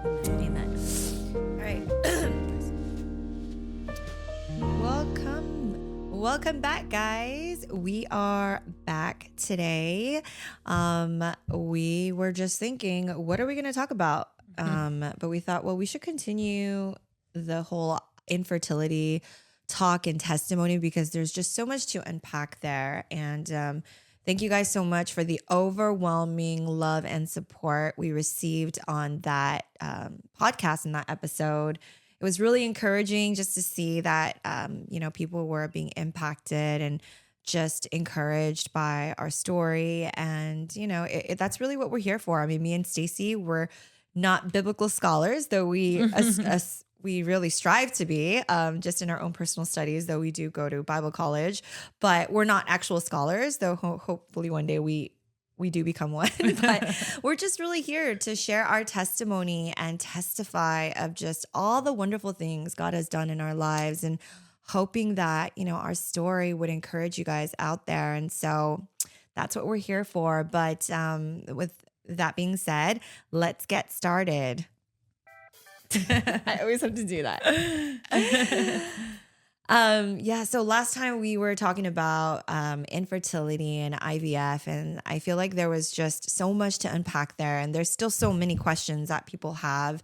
Amen. All right. Welcome back, guys. We are back today. We were just thinking, what are we going to talk about? But we thought, well, we should continue the whole infertility talk and testimony because there's just so much to unpack there. And thank you guys so much for the overwhelming love and support we received on that podcast in that episode. It was really encouraging just to see that, people were being impacted and just encouraged by our story. And, that's really what we're here for. I mean, me and Stacy were not biblical scholars, though we really strive to be, just in our own personal studies, though we do go to Bible college, but we're not actual scholars, though hopefully one day we do become one. But we're just really here to share our testimony and testify of just all the wonderful things God has done in our lives, and hoping that, our story would encourage you guys out there. And so that's what we're here for. But with that being said, let's get started. I always have to do that. So last time we were talking about infertility and IVF, and I feel like there was just so much to unpack there, and there's still so many questions that people have,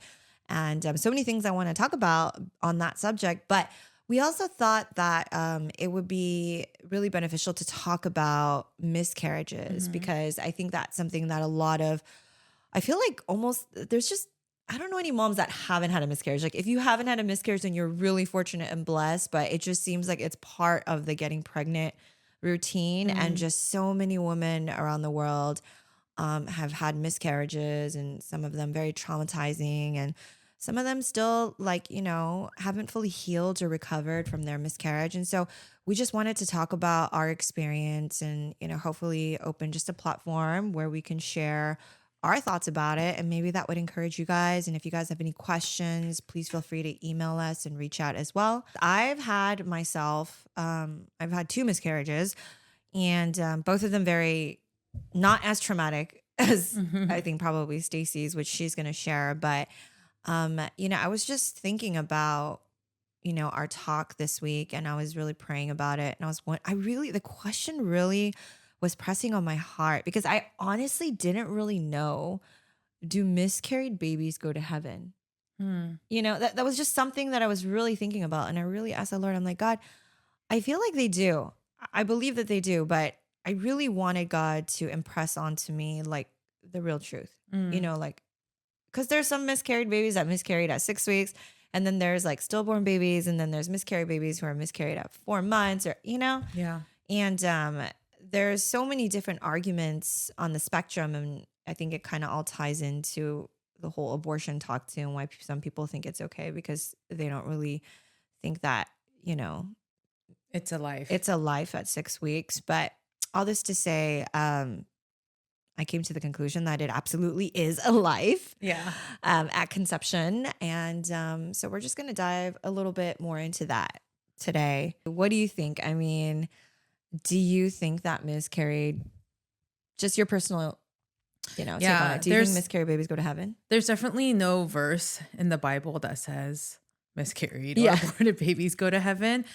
and so many things I want to talk about on that subject. But we also thought that it would be really beneficial to talk about miscarriages, because I think that's something that I feel like almost there's just, I don't know any moms that haven't had a miscarriage. Like, if you haven't had a miscarriage, then you're really fortunate and blessed, but it just seems like it's part of the getting pregnant routine. And just so many women around the world have had miscarriages, and some of them very traumatizing, and some of them still haven't fully healed or recovered from their miscarriage. And so we just wanted to talk about our experience and, hopefully open just a platform where we can share our thoughts about it, and maybe that would encourage you guys. And if you guys have any questions, please feel free to email us and reach out as well. I've had two miscarriages, and both of them very not as traumatic as I think probably Stacy's, which she's going to share. But I was just thinking about our talk this week, and I was really praying about it, and the question really was pressing on my heart, because I honestly didn't really know, do miscarried babies go to heaven? That was just something that I was really thinking about. And I really asked the Lord, I'm like, God, I feel like they do. I believe that they do, but I really wanted God to impress onto me like the real truth, because there's some miscarried babies that miscarried at 6 weeks. And then there's like stillborn babies. And then there's miscarried babies who are miscarried at 4 months Yeah. And, there's so many different arguments on the spectrum, and I think it kind of all ties into the whole abortion talk too, and why some people think it's okay, because they don't really think that, It's a life. It's a life at 6 weeks. But all this to say, I came to the conclusion that it absolutely is a life at conception. And so we're just going to dive a little bit more into that today. What do you think? I mean, do you think that miscarried, just your personal, take on it? Do you think miscarried babies go to heaven? There's definitely no verse in the Bible that says miscarried or aborted babies go to heaven.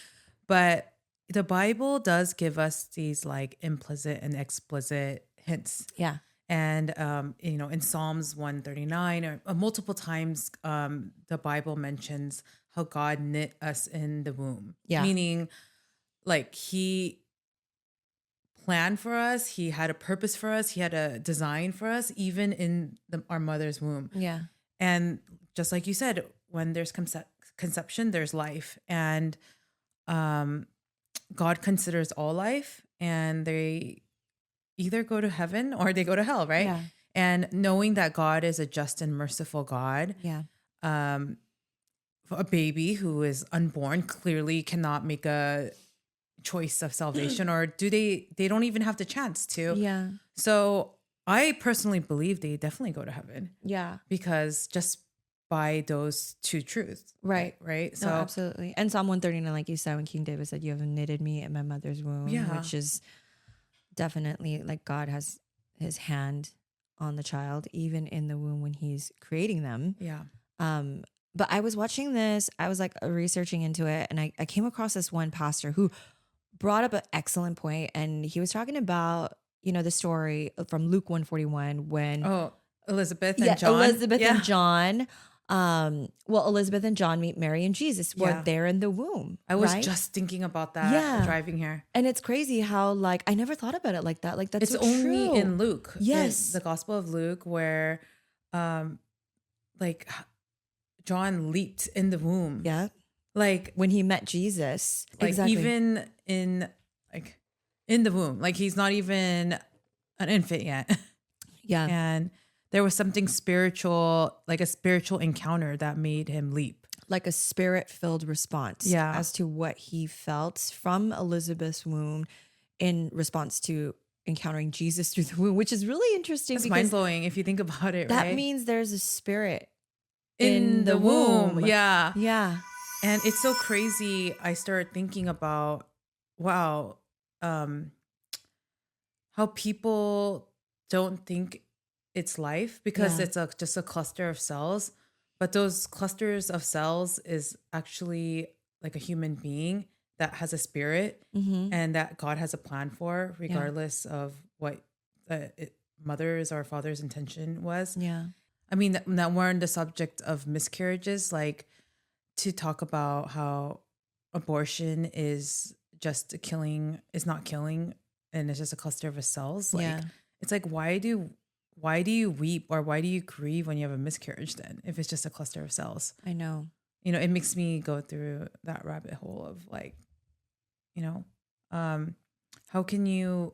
But the Bible does give us these like implicit and explicit hints. Yeah. And, in Psalms 139 or multiple times, the Bible mentions how God knit us in the womb. Yeah. Meaning like he planned for us. He had a purpose for us. He had a design for us, even in our mother's womb. Yeah. And just like you said, when there's conception, there's life. And God considers all life, and they either go to heaven or they go to hell, right? Yeah. And knowing that God is a just and merciful God, a baby who is unborn clearly cannot make a choice of salvation, or they don't even have the chance to. Yeah. So I personally believe they definitely go to heaven. Yeah. Because just by those two truths. Right. Right. So absolutely. And Psalm 139, like you said, when King David said, you have knitted me in my mother's womb, which is definitely like God has his hand on the child, even in the womb when he's creating them. Yeah. But I was watching this, I was like researching into it, and I came across this one pastor who brought up an excellent point, and he was talking about, the story from Luke 141 when Oh, Elizabeth and John. Elizabeth and John. Elizabeth and John meet Mary and Jesus were there in the womb. I was right? just thinking about that driving here. And it's crazy how like I never thought about it like that. Like that's it's so only true. in Luke. Yes. In the Gospel of Luke where like John leaped in the womb. Yeah. Like when he met Jesus. Like exactly. even in the womb. Like he's not even an infant yet. Yeah. And there was something spiritual, like a spiritual encounter that made him leap. Like a spirit-filled response as to what he felt from Elizabeth's womb in response to encountering Jesus through the womb, which is really interesting. It's mind-blowing if you think about it, that right? means there's a spirit in the womb. Yeah. Yeah. And it's so crazy. I started thinking about, wow, how people don't think it's life because it's just a cluster of cells. But those clusters of cells is actually like a human being that has a spirit and that God has a plan for, regardless of what mother's or father's intention was. Yeah. I mean, now we're on the subject of miscarriages, like to talk about how abortion is just is not killing, and it's just a cluster of cells. Like, it's like, why do you weep or why do you grieve when you have a miscarriage then, if it's just a cluster of cells? I know. It makes me go through that rabbit hole of like, how can you,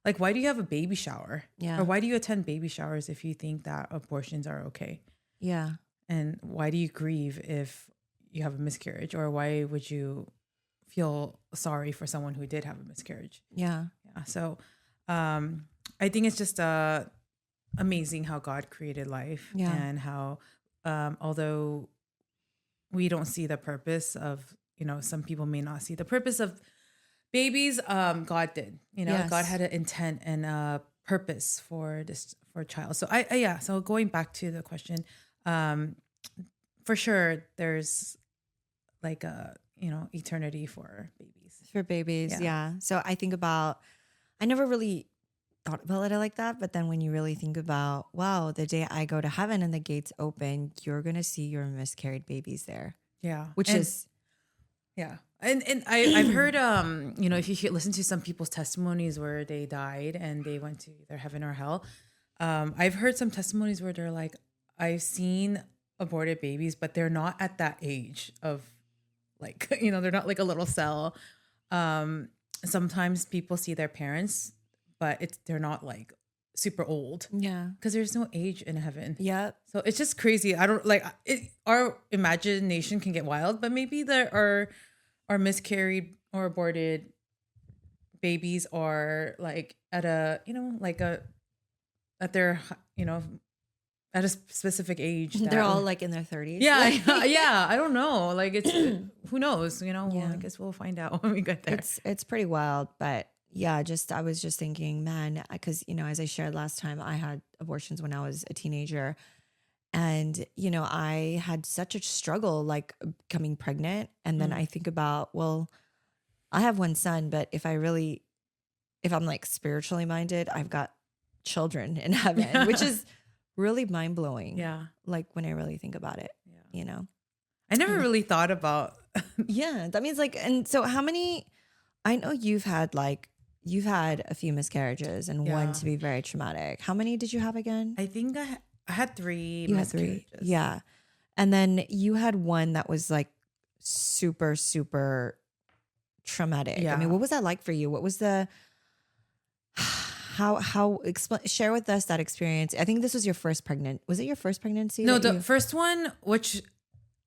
like, why do you have a baby shower? Yeah. Or why do you attend baby showers if you think that abortions are okay? Yeah. And why do you grieve if you have a miscarriage? Or why would you feel sorry for someone who did have a miscarriage? Yeah. Yeah. So I think it's just amazing how God created life and how although we don't see the purpose of, some people may not see the purpose of babies, God did. God had an intent and a purpose for a child. So so going back to the question, for sure there's like a eternity for babies. Yeah. So I think about, I never really thought about it like that, but then when you really think about, wow, the day I go to heaven and the gates open, you're gonna see your miscarried babies there. Yeah. And I've heard if you listen to some people's testimonies where they died and they went to either heaven or hell, I've heard some testimonies where they're like, I've seen aborted babies, but they're not at that age of like, they're not like a little cell. Sometimes people see their parents, but they're not like super old. Yeah. Because there's no age in heaven. Yeah. So it's just crazy. I don't like it. Our imagination can get wild, but maybe there are miscarried or aborted babies are like at a, at a specific age. They're all like in their 30s. Yeah. Yeah. I don't know. Like it's, who knows, I guess we'll find out when we get there. It's pretty wild, but yeah, I was just thinking, man, because, as I shared last time, I had abortions when I was a teenager. And, I had such a struggle like becoming pregnant. And then I think about, well, I have one son, but if I'm like spiritually minded, I've got children in heaven, which is really mind blowing. Yeah. Like when I really think about it, I never really thought about. Yeah. That means like, and so how many, I know you've had a few miscarriages and one to be very traumatic. How many did you have again? I think I had 3 You had miscarriages. 3. Yeah. And then you had one that was like super, super traumatic. Yeah. I mean, what was that like for you? What was the, share with us that experience. I think this was your first was it your first pregnancy? No, the first one, which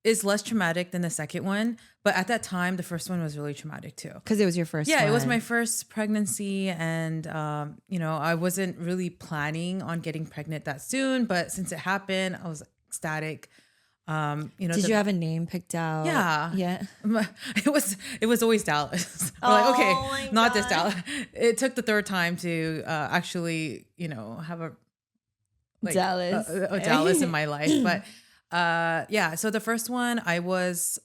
is less traumatic than the second one. But at that time, the first one was really traumatic too. Because it was your first one. It was my first pregnancy. And, I wasn't really planning on getting pregnant that soon. But since it happened, I was ecstatic. Did you have a name picked out? Yeah. Yeah. It was always Dallas. We're like, okay, not this Dallas. It took the third time to actually, have like Dallas. Dallas in my life. But yeah, so the first one I was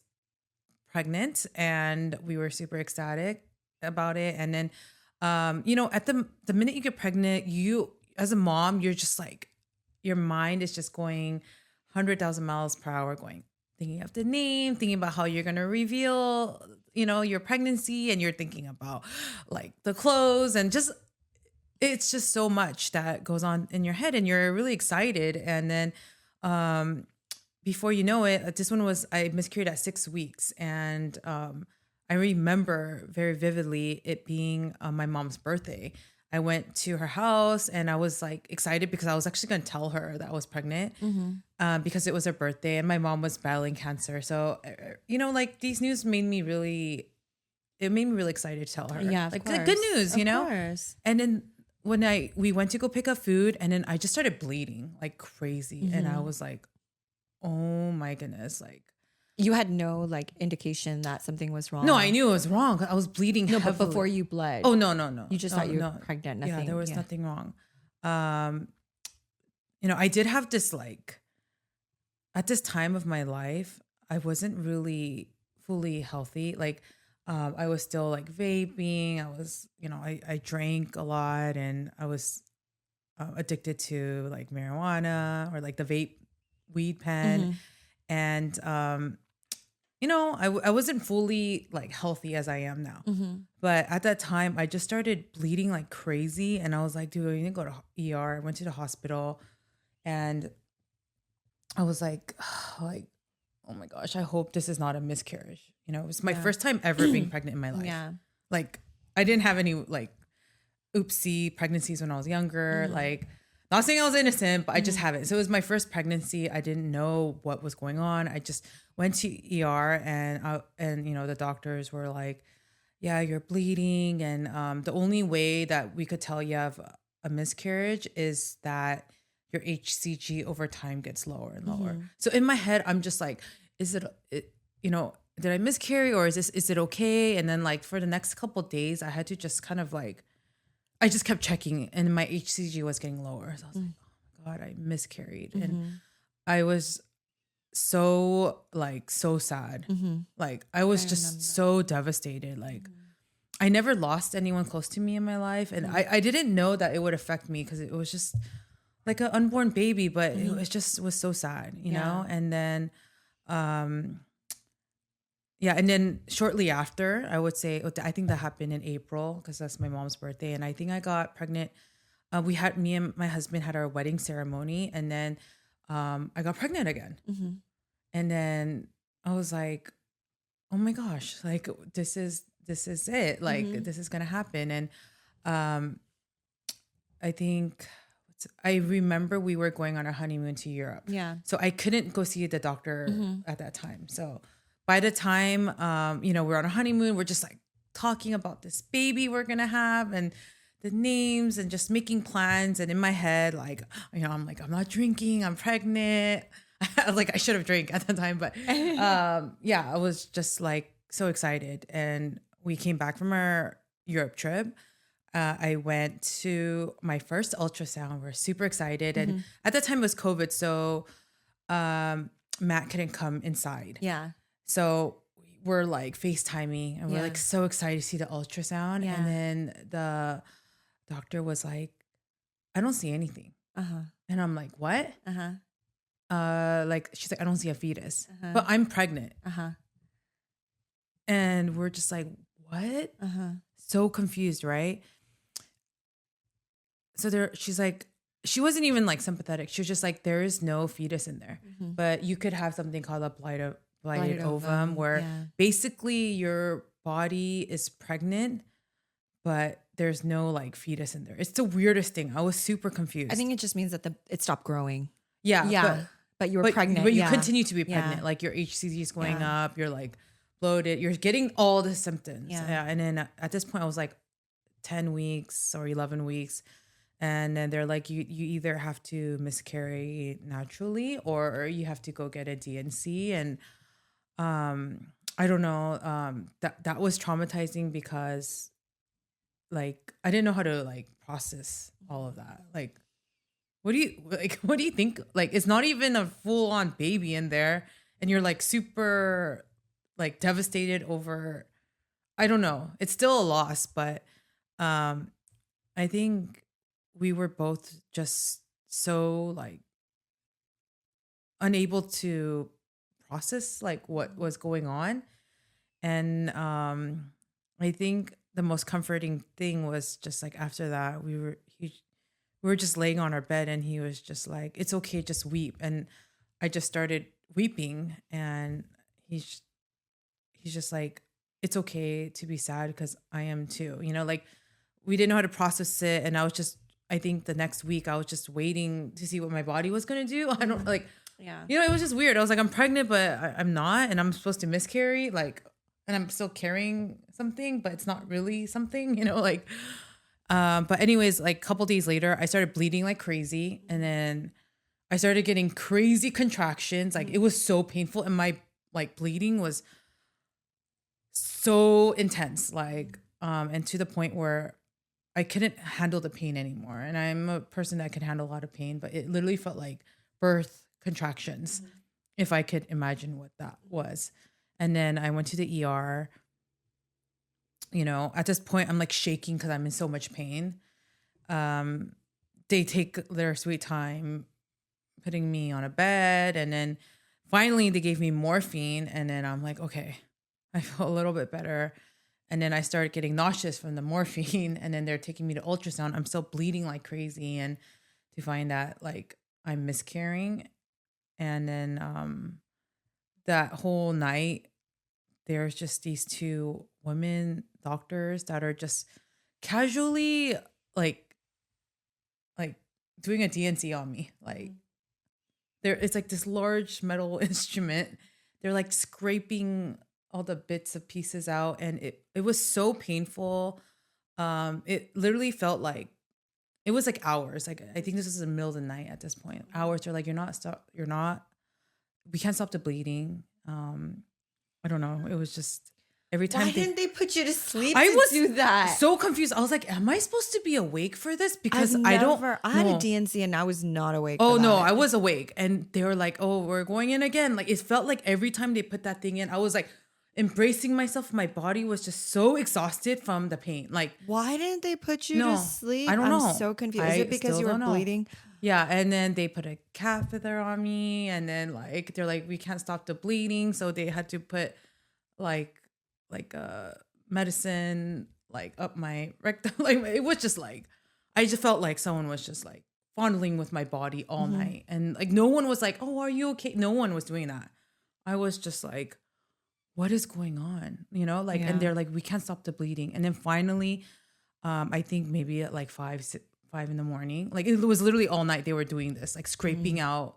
pregnant and we were super ecstatic about it. And then at the minute you get pregnant, you as a mom, you're just like your mind is just going 100,000 miles per hour going thinking of the name, thinking about how you're going to reveal, your pregnancy, and you're thinking about like the clothes and just it's just so much that goes on in your head and you're really excited. And then before you know it, this one was I miscarried at 6 weeks, and I remember very vividly it being my mom's birthday. I went to her house and I was like excited because I was actually going to tell her that I was pregnant because it was her birthday and my mom was battling cancer. So, like these news made me really excited to tell her. Yeah, of like course. the good news, Of course. And then when we went to go pick up food, and then I just started bleeding like crazy, and I was like, oh my goodness, like. You had no like indication that something was wrong. No, I knew it was wrong. I was bleeding No, heavily. but before you bled. Oh, no. You just thought you were pregnant. Nothing. Yeah, there was nothing wrong. I did have this like, at this time of my life, I wasn't really fully healthy. Like, I was still like vaping. I was, I drank a lot, and I was addicted to like marijuana or like the vape weed pen. And, I wasn't fully like healthy as I am now. But at that time, I just started bleeding like crazy. And I was like, dude, I need to go to ER. I went to the hospital and I was like, oh my gosh, I hope this is not a miscarriage. It was my first time ever being pregnant in my life. Yeah. Like, I didn't have any like oopsie pregnancies when I was younger. Like, not saying I was innocent, but I just haven't. So it was my first pregnancy. I didn't know what was going on. I just went to ER and the doctors were like, yeah, you're bleeding. And the only way that we could tell you have a miscarriage is that your HCG over time gets lower and lower. So in my head, I'm just like, did I miscarry, or is it okay? And then like for the next couple of days, I had to just kind of like, I just kept checking and my HCG was getting lower. So I was like, oh my God, I miscarried. And I was so sad. Like I was just so devastated. Like I never lost anyone close to me in my life. And I didn't know that it would affect me because it was just like an unborn baby, but it was so sad, you know? And then, and then shortly after, I would say, I think that happened in April because that's my mom's birthday. And I think I got pregnant. Me and my husband had our wedding ceremony, and then I got pregnant again. And then I was like, oh my gosh, like this is it. Like this is going to happen. And I remember we were going on our honeymoon to Europe. Yeah. So I couldn't go see the doctor at that time. So by the time, we're on a honeymoon, we're just like talking about this baby we're going to have and the names and just making plans. And in my head, like, I'm like, I'm not drinking, I'm pregnant. Like I should have drank at the time, but I was just like so excited. And we came back from our Europe trip. I went to my first ultrasound. We're super excited. And at that time it was COVID. So Matt couldn't come inside. Yeah. So we're like FaceTiming and we're like so excited to see the ultrasound. Yeah. And then the doctor was like, I don't see anything. And I'm like, what? Like she's like, I don't see a fetus, but I'm pregnant. And we're just like, what? So confused, right? So she's like, she wasn't even like sympathetic. She was just like, there is no fetus in there, but you could have something called a blighted ovum, where basically your body is pregnant, but there's no like fetus in there. It's the weirdest thing. I was super confused. I think it just means that it stopped growing. Yeah. But you were pregnant. But you continue to be pregnant. Like your HCG is going up. You're like bloated. You're getting all the symptoms. Yeah. And then at this point I was like 10 weeks or 11 weeks. And then they're like, you either have to miscarry naturally or you have to go get a DNC. And I don't know. That was traumatizing because like I didn't know how to like process all of that. Like what do you like? What do you think? Like, it's not even a full on baby in there, and you're like super like devastated over. I don't know. It's still a loss, but um, I think we were both just so like unable to process like what was going on, and I think the most comforting thing was just like after that we were just laying on our bed and he was just like, it's okay, just weep. And I just started weeping and he's just like, it's okay to be sad because I am too. You know, like we didn't know how to process it. And I think the next week I was just waiting to see what my body was going to do. I don't like, Yeah. you know, it was just weird. I was like, I'm pregnant, but I'm not. And I'm supposed to miscarry. Like, and I'm still carrying something, but it's not really something, you know, like, but anyways, like a couple days later, I started bleeding like crazy. And then I started getting crazy contractions. Like it was so painful. And my like bleeding was so intense. Like, and to the point where I couldn't handle the pain anymore. And I'm a person that can handle a lot of pain, but it literally felt like birth contractions, if I could imagine what that was. And then I went to the ER. You know, at this point, I'm like shaking because I'm in so much pain. They take their sweet time putting me on a bed. And then finally they gave me morphine. And then I'm like, okay, I feel a little bit better. And then I started getting nauseous from the morphine. And then they're taking me to ultrasound. I'm still bleeding like crazy. And to find that like I'm miscarrying. And then that whole night, there's just these two women doctors that are just casually like doing a DNC on me. Like it's like this large metal instrument. They're like scraping all the bits of pieces out, and it was so painful. It literally felt like it was like hours. Like I think this is the middle of the night at this point. Hours. They're like, we can't stop the bleeding. I don't know. It was just every time. Why didn't they put you to sleep I to was do that? so confused. I was like, am I supposed to be awake for this? Because I had no. a DNC and I was not awake. Oh for no, that. I was awake. And they were like, oh, we're going in again. Like it felt like every time they put that thing in, I was like embracing myself. My body was just so exhausted from the pain. Like, why didn't they put you to sleep? I don't know. I'm so confused. Is it because you were bleeding? Yeah, and then they put a catheter on me, and then like they're like, we can't stop the bleeding, so they had to put like medicine like up my rectum. Like it was just like I just felt like someone was just like fondling with my body all night, and like no one was like, oh, are you okay? No one was doing that. I was just like, what is going on? You know, like, and they're like, we can't stop the bleeding, and then finally, I think maybe at like 5 in the morning, like it was literally all night they were doing this, like scraping out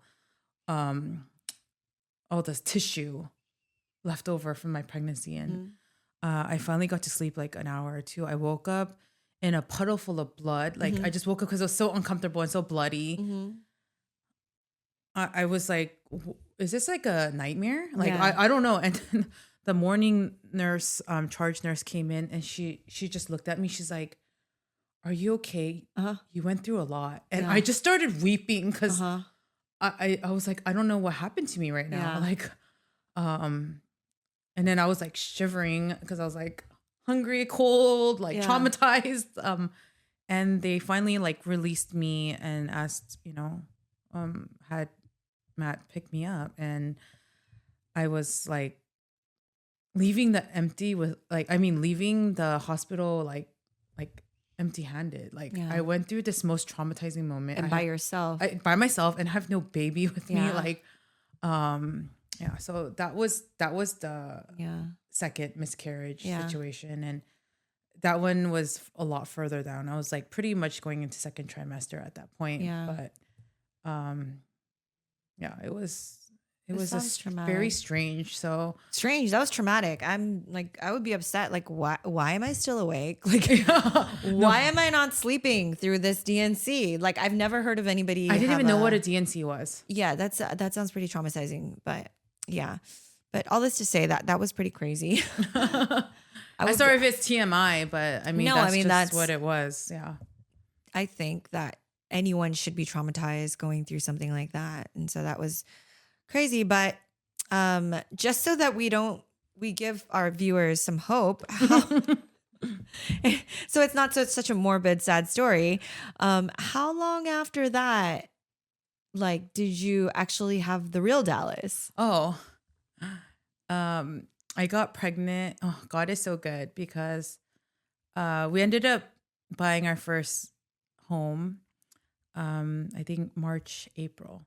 all this tissue left over from my pregnancy. And I finally got to sleep like an hour or two. I woke up in a puddle full of blood. Like I just woke up because it was so uncomfortable and so bloody. I was like, is this like a nightmare? Like, I don't know. And then the morning nurse, charge nurse came in and she just looked at me. She's like, are you okay? You went through a lot. And I just started weeping because I was like, I don't know what happened to me right now. Like, and then I was like shivering because I was like hungry, cold, like traumatized. And they finally like released me and asked, you know, had Matt pick me up. And I was like leaving the hospital like empty-handed. Like I went through this most traumatizing moment. And by yourself. By myself, and have no baby with me. Like, so that was the second miscarriage situation. And that one was a lot further down. I was like pretty much going into second trimester at that point. But it was very strange. So strange. That was traumatic. I'm like, I would be upset. Like, why am I still awake? Like, why am I not sleeping through this DNC? Like, I've never heard of anybody. I didn't even know what a DNC was. Yeah, that sounds pretty traumatizing. But yeah, but all this to say that was pretty crazy. I'm sorry if it's TMI, but I mean, that's what it was. Yeah. I think that anyone should be traumatized going through something like that. And so that was crazy. But just so that we give our viewers some hope. So it's not such a morbid, sad story. How long after that, like, did you actually have the real Dallas? Oh, I got pregnant. Oh, God is so good because we ended up buying our first home, I think March, April.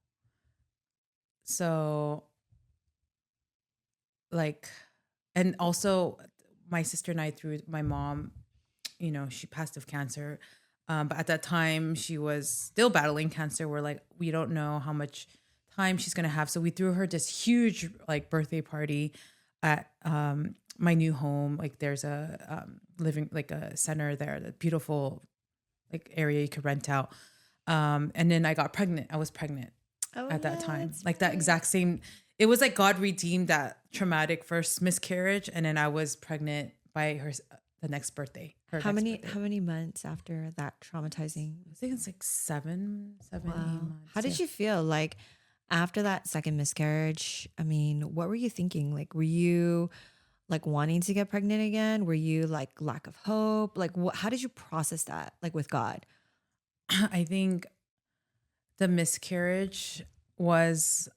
So, like, and also my sister and I, through my mom, she passed of cancer. But at that time, she was still battling cancer. We're like, we don't know how much time she's going to have. So we threw her this huge like birthday party at my new home. Like there's a living, like a center there, the beautiful like area you could rent out. And then I got pregnant. I was pregnant at that time. Like that exact same, it was like God redeemed that traumatic first miscarriage. And then I was pregnant by her the next birthday. How many months after that traumatizing? I think it's like seven, 8 months. How did you feel like after that second miscarriage? I mean, what were you thinking? Like, were you like wanting to get pregnant again? Were you like lack of hope? Like, how did you process that? Like with God? I think the miscarriage was,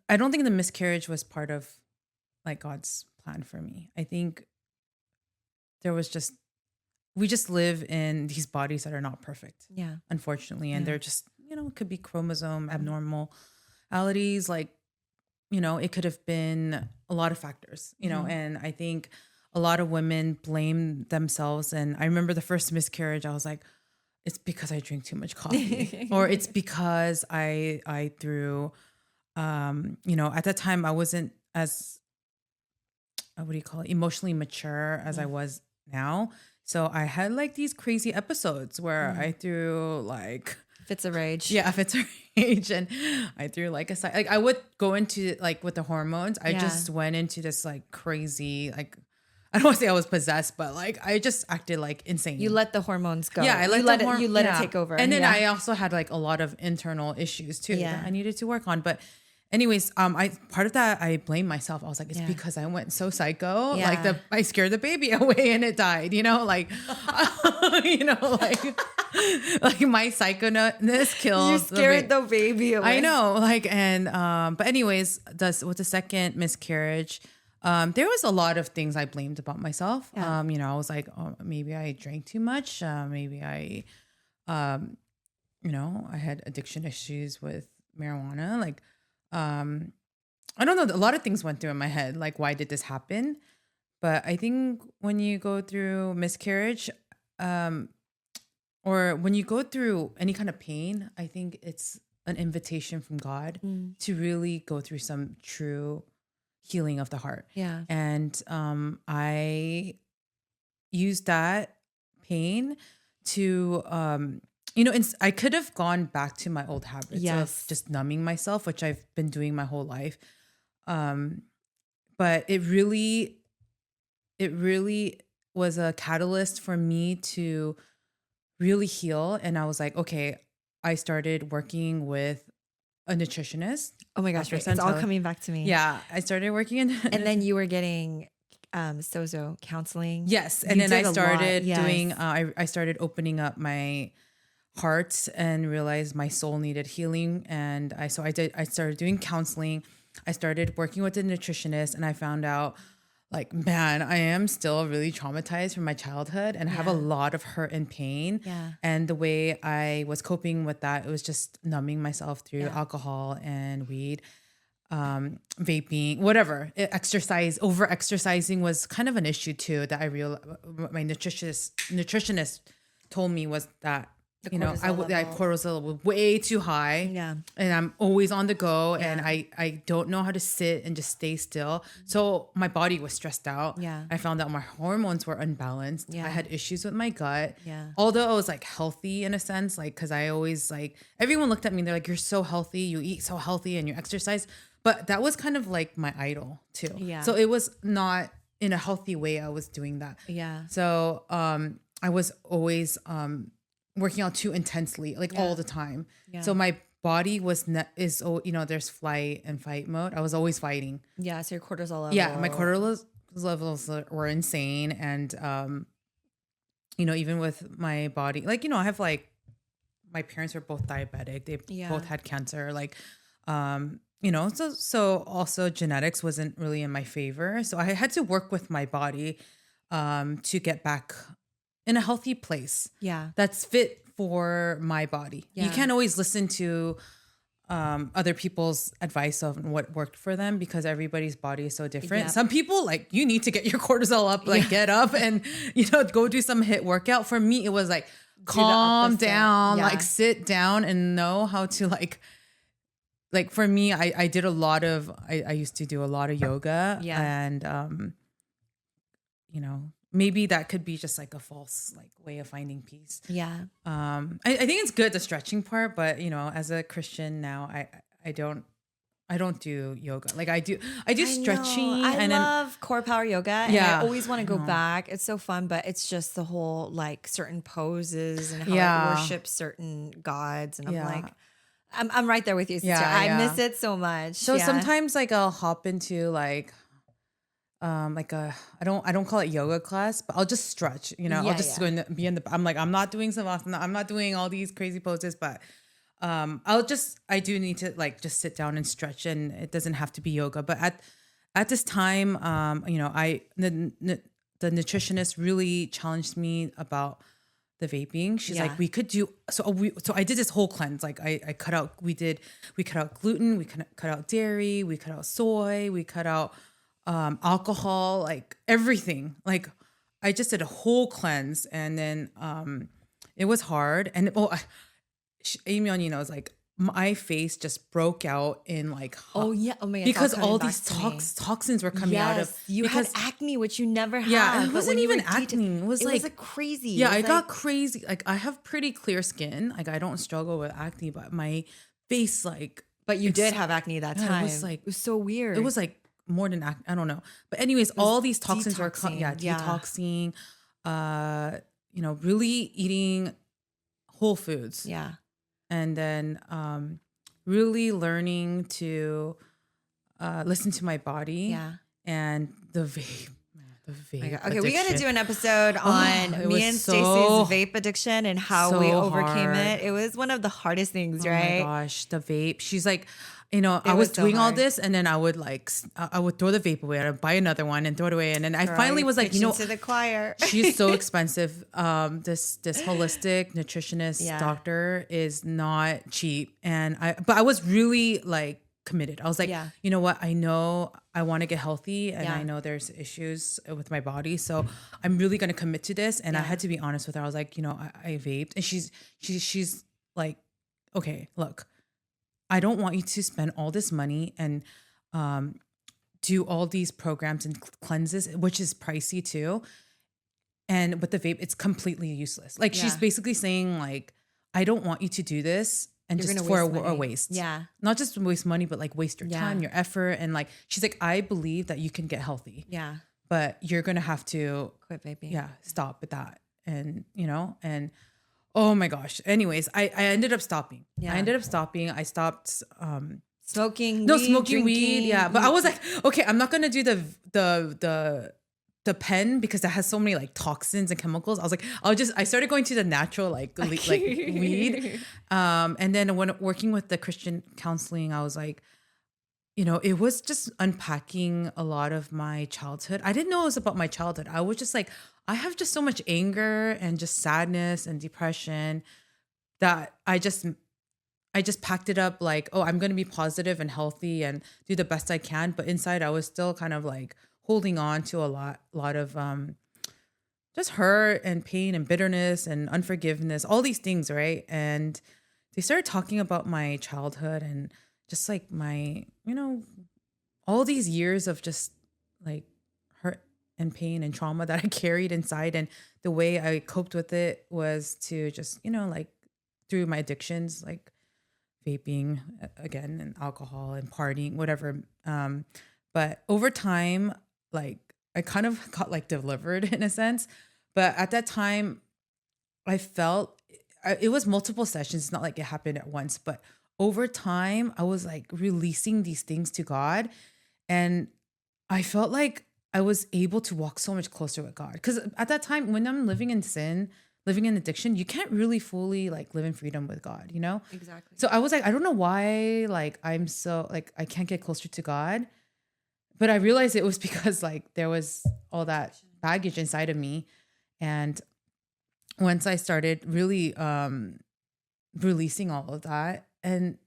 I don't think the miscarriage was part of like God's plan for me. I think there was just, we just live in these bodies that are not perfect. Yeah. Unfortunately. And they're just, it could be chromosome abnormalities. Like, it could have been a lot of factors, and I think a lot of women blame themselves. And I remember the first miscarriage, I was like, it's because I drink too much coffee or it's because I threw, at that time I wasn't as, what do you call it? Emotionally mature as I was now. So I had like these crazy episodes where I threw like fits of rage. Yeah, fits of rage. And I threw like I would go into like with the hormones. I just went into this like crazy, like, I don't want to say I was possessed, but like I just acted like insane. You let the hormones go. Yeah, you let it take over. And then I also had like a lot of internal issues too that I needed to work on. But anyways, part of that I blame myself. I was like, it's because I went so psycho. Yeah. Like I scared the baby away and it died. Like, like my psychoness killed. You scared the baby away. I know. Like, and but anyways, with the second miscarriage, there was a lot of things I blamed about myself. Yeah. I was like, oh, maybe I drank too much. Maybe I had addiction issues with marijuana. Like, I don't know. A lot of things went through in my head. Like, why did this happen? But I think when you go through miscarriage, or when you go through any kind of pain, I think it's an invitation from God to really go through some true healing of the heart. Yeah. And I used that pain to, I could have gone back to my old habits of just numbing myself, which I've been doing my whole life. But it really was a catalyst for me to really heal. And I was like, okay, I started working with a nutritionist. Oh my gosh, it's all coming back to me. Yeah, I started working in and then you were getting sozo counseling. Yes, and then I started doing I started opening up my heart and realized my soul needed healing, and I started doing counseling. I started working with a nutritionist, and I found out, like, man, I am still really traumatized from my childhood and I have a lot of hurt and pain. Yeah. And the way I was coping with that, it was just numbing myself through alcohol and weed, vaping, whatever. Over exercising was kind of an issue too, that I realized my nutritionist told me was that, cortisol was way too high. Yeah. And I'm always on the go and I don't know how to sit and just stay still. So my body was stressed out. Yeah. I found out my hormones were unbalanced. Yeah. I had issues with my gut. Yeah. Although I was like healthy in a sense, like, cause I always like, everyone looked at me and they're like, you're so healthy. You eat so healthy and you exercise. But that was kind of like my idol too. Yeah. So it was not in a healthy way I was doing that. Yeah. So I was always working out too intensely, like all the time. Yeah. So my body there's flight and fight mode. I was always fighting. Yeah. So your cortisol level. Yeah, my cortisol levels were insane. And, even with my body, like, I have like, my parents were both diabetic. They both had cancer. Like, so also genetics wasn't really in my favor. So I had to work with my body to get back in a healthy place. Yeah. That's fit for my body. Yeah. You can't always listen to other people's advice on what worked for them because everybody's body is so different. Yep. Some people like, you need to get your cortisol up, like get up and, go do some HIIT workout. For me, it was like, calm down, like sit down and know how to like for me, I did a lot of, I used to do a lot of yoga and, maybe that could be just like a false like way of finding peace. Yeah. I think it's good, the stretching part, but as a Christian now, I don't do yoga. Like I do stretching. I love core power yoga. And I always want to go know. back. It's so fun, but it's just the whole like certain poses and how it worships certain gods. And I'm like, I'm right there with you, sister. I miss it so much. So sometimes like I'll hop into like I don't call it yoga class, but I'll just stretch, I'll just go and be I'm like, I'm not doing savasana. I'm not doing all these crazy poses, but I do need to like just sit down and stretch, and it doesn't have to be yoga. But at this time, the nutritionist really challenged me about the vaping. She's like, we could do, so I did this whole cleanse. Like we cut out gluten, we cut out dairy, we cut out soy, we cut out alcohol, like everything. Like I just did a whole cleanse, and then it was hard. And Amy on, knows, like my face just broke out in like oh my God, because all these toxins were coming out of you had acne, which you never had. Yeah, it wasn't even acne. It was like crazy. Yeah, I got crazy. Like I have pretty clear skin. Like I don't struggle with acne, but my face But you did have acne that time. It was so weird. It was like more than acne. I don't know. But anyways, all these toxins were detoxing. Really eating whole foods. Yeah. And then really learning to listen to my body. Yeah. And the vape. Okay, addiction. we got to do an episode on me and Stacey's vape addiction and how we overcame it. It was one of the hardest things, right? Oh my gosh, the vape. She's like, I was doing all this, and then I would throw the vape away. I'd buy another one and throw it away. And then I finally was like, to the choir. She's so expensive. This holistic nutritionist doctor is not cheap. But I was really like committed. I was like, you know what? I know I want to get healthy, and I know there's issues with my body. So I'm really going to commit to this. And I had to be honest with her. I was like, I vaped, and she's like, okay, look, I don't want you to spend all this money and do all these programs and cleanses, which is pricey too. And with the vape, it's completely useless. Like she's basically saying like, I don't want you to do this and You're just for a waste. Yeah. Not just waste money, but like waste your time, your effort. And like, she's like, I believe that you can get healthy. Yeah. But you're going to have to quit vaping. Yeah. Stop with that. And, and oh my gosh. Anyways, I ended up stopping. Yeah. I stopped smoking weed. Yeah. But I was like, okay, I'm not gonna do the pen because that has so many like toxins and chemicals. I was like, I started going to the natural like weed. And then when working with the Christian counseling, I was like, it was just unpacking a lot of my childhood. I didn't know it was about my childhood. I was just like, I have just so much anger and just sadness and depression that I just packed it up like, oh, I'm going to be positive and healthy and do the best I can. But inside I was still kind of like holding on to a lot of just hurt and pain and bitterness and unforgiveness, all these things, right? And they started talking about my childhood and just like my, all these years of just like hurt and pain and trauma that I carried inside. And the way I coped with it was to just, like through my addictions, like vaping again and alcohol and partying, whatever. But over time, like I kind of got like delivered in a sense. But at that time, I felt it was multiple sessions. It's not like it happened at once, but over time, I was like releasing these things to God. And I felt like I was able to walk so much closer with God. Because at that time, when I'm living in sin, living in addiction, you can't really fully like live in freedom with God, you know? Exactly. So I was like, I don't know why, like, I'm so, like, I can't get closer to God. But I realized it was because like there was all that baggage inside of me. And once I started really releasing all of that, and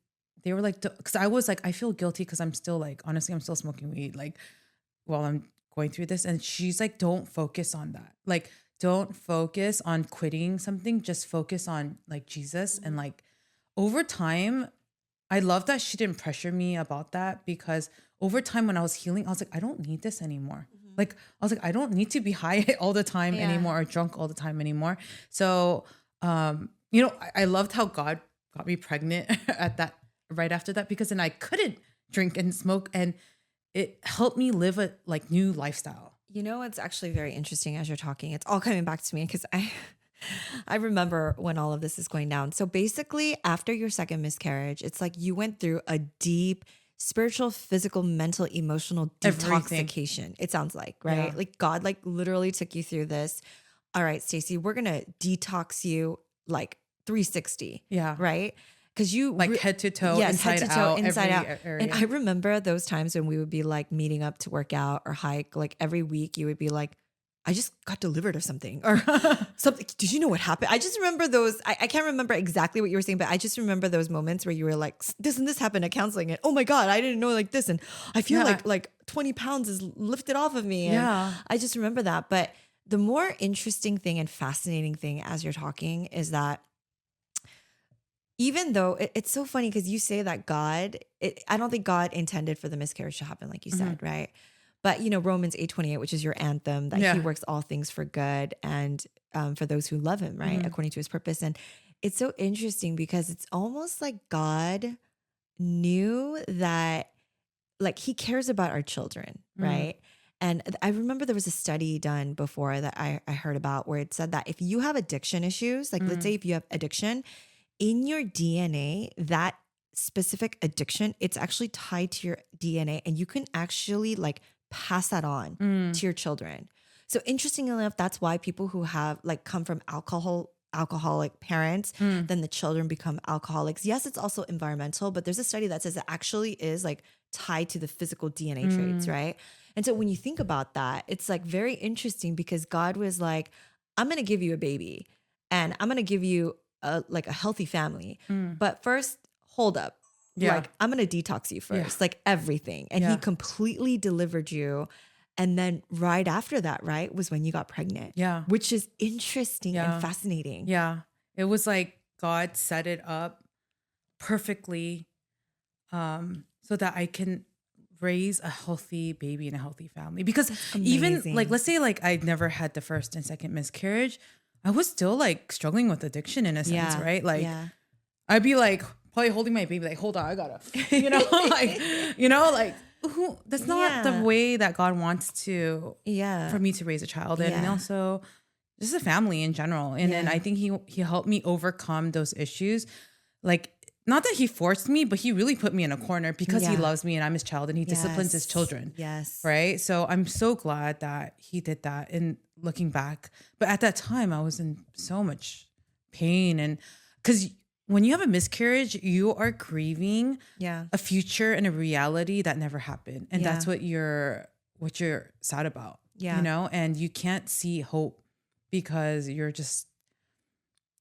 they were like, because I was like, I feel guilty because I'm still like, honestly, I'm still smoking weed like while I'm going through this. And she's like, don't focus on that. Like, don't focus on quitting something. Just focus on like Jesus. And like over time, I love that she didn't pressure me about that, because over time when I was healing, I was like, I don't need this anymore. Like, I was like, I don't need to be high all the time anymore, or drunk all the time anymore. So, you know, I loved how God got me pregnant at that, right after that, because then I couldn't drink and smoke, and it helped me live a like new lifestyle. You know, it's actually very interesting as you're talking. It's all coming back to me because I remember when all of this is going down. So basically, after your second miscarriage, it's like you went through a deep spiritual, physical, mental, emotional Everything. detoxification. It sounds like, right? Yeah. Like God like literally took you through this. All right, Stacey, we're going to detox you like 360. Yeah. Right? Because you Like head to toe, yes, inside head to toe, out, inside every out. area. And I remember those times when we would be like meeting up to work out or hike. Like every week, you would be like, I just got delivered of something or something. Did you know what happened? I just remember those. I can't remember exactly what you were saying, but I just remember those moments where you were like, this and this happened at counseling. And oh my God, I didn't know like this. And I feel Yeah. like 20 pounds is lifted off of me. And Yeah. I just remember that. But the more interesting thing and fascinating thing as you're talking is that even though it's so funny because you say that I don't think God intended for the miscarriage to happen, like you said, right? But you know, Romans 8:28, which is your anthem, that Yeah. he works all things for good and for those who love him, right? According to his purpose. And it's so interesting because it's almost like God knew that like he cares about our children, right? And I remember there was a study done before that I heard about where it said that if you have addiction issues, like let's say if you have addiction, in your DNA, that specific addiction, it's actually tied to your DNA and you can actually like pass that on to your children. So interestingly enough, that's why people who have like come from alcoholic parents, then the children become alcoholics. Yes, it's also environmental, but there's a study that says it actually is like tied to the physical DNA traits, right? And so when you think about that, it's like very interesting because God was like, I'm going to give you a baby and I'm going to give you like a healthy family. But first, hold up. Yeah. Like, I'm going to detox you first, like everything. And he Yeah. completely delivered you. And then right after that, right, was when you got pregnant. Yeah. Which is interesting Yeah. and fascinating. Yeah. It was like God set it up perfectly so that I can raise a healthy baby in a healthy family. Because even amazing. like, let's say like I never had the first and second miscarriage, I was still like struggling with addiction in a sense, right? Like I'd be like probably holding my baby, like, hold on, I gotta, you know, like, you know, like that's not the way that God wants to, for me to raise a child. And also just a family in general. And then I think he helped me overcome those issues. Like, not that he forced me, but he really put me in a corner because he loves me and I'm his child and he disciplines his children. Yes. Right. So I'm so glad that he did that in looking back. But at that time, I was in so much pain. And because when you have a miscarriage, you are grieving a future and a reality that never happened. And that's what you're sad about. You know, and you can't see hope because you're just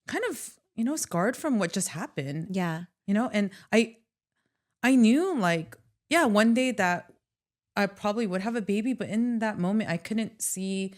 kind of, you know, scarred from what just happened. Yeah. You know, and I knew like, one day that I probably would have a baby, but in that moment I couldn't see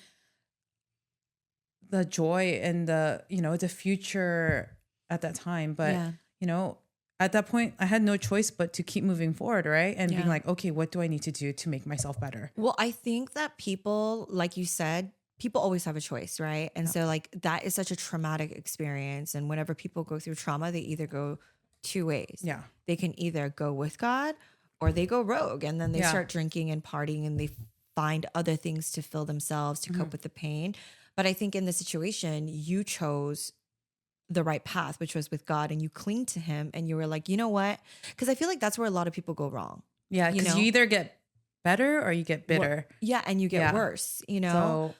the joy and the, you know, the future at that time. But, you know, at that point I had no choice but to keep moving forward, right? And being like, okay, what do I need to do to make myself better? Well, I think that people, like you said, people always have a choice, right? And so like that is such a traumatic experience. And whenever people go through trauma, they either go two ways. Yeah. They can either go with God or they go rogue and then they start drinking and partying and they find other things to fill themselves to cope with the pain. But I think in this situation, you chose the right path, which was with God, and you cling to him and you were like, you know what? Because I feel like that's where a lot of people go wrong. Yeah, You because know? you either get better or you get bitter. Yeah, and you get Yeah. worse, you know? So